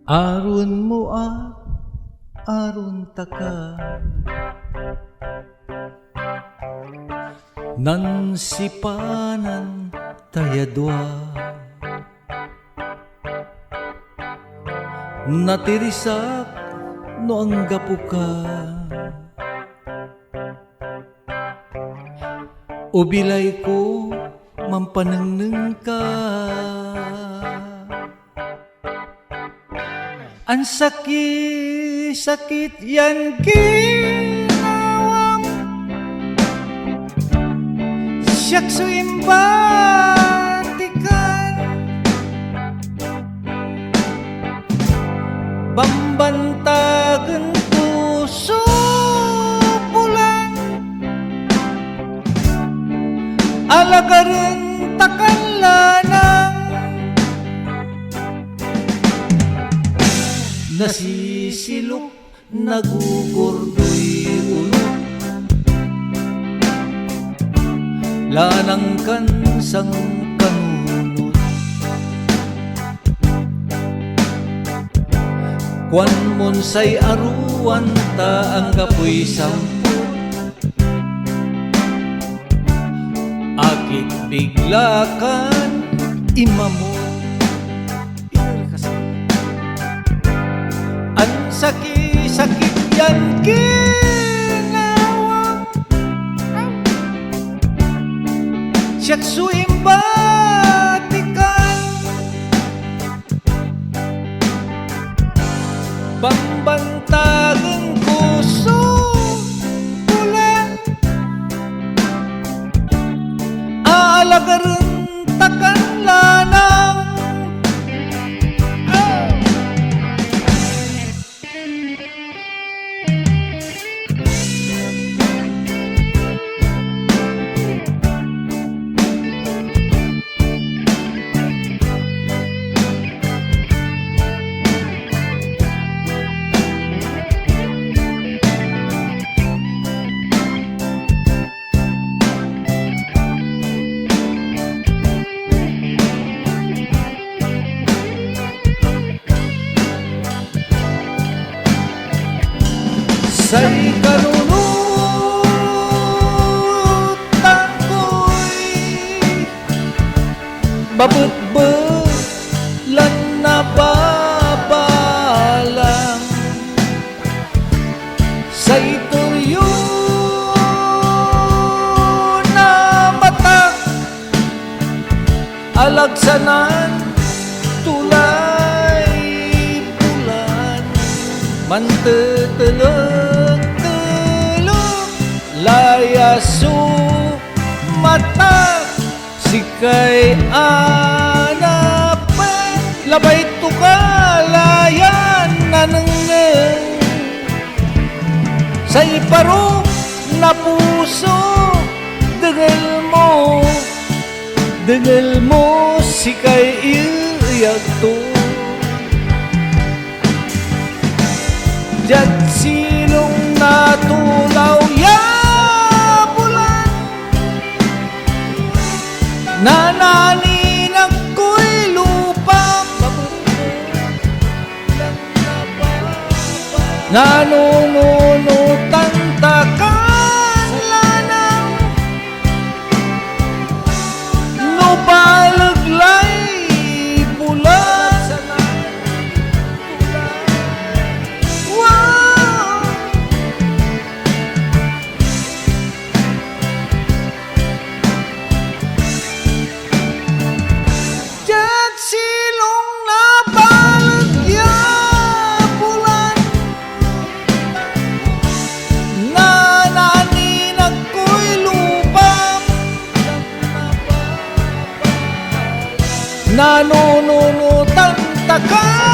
Aron mo aron taka nan sipanan tayadwa natirisak no ang gapuka ubilay ko mampanengneng ka ang sakit yan ginawang siyak suimbatikan bambantagan puso pulang alagaran takan lanang nasisilok nagugurdoy ulo lanang kan sang kanunod kwan monsay aruan ta ang kapoy sampo akit biglakan imamo ang sakit yan ginawang siyak suimbatikan bambantagan puso pulang aalagaran takan lanang say kanunutan ko'y babut-but lan nababalang say turyo na mata alagsanan tulay bulan mantetelek layasu mata sikay anapen labay tukalayan nanengen sa iparo na puso dengel mo sikay iyak to jad silong natulaw ya nananinag ko'y lupa nanununutan takan lanang no balaglay bulan wow silong na balagya bulan nananinag ko'y lupam nanununutan takan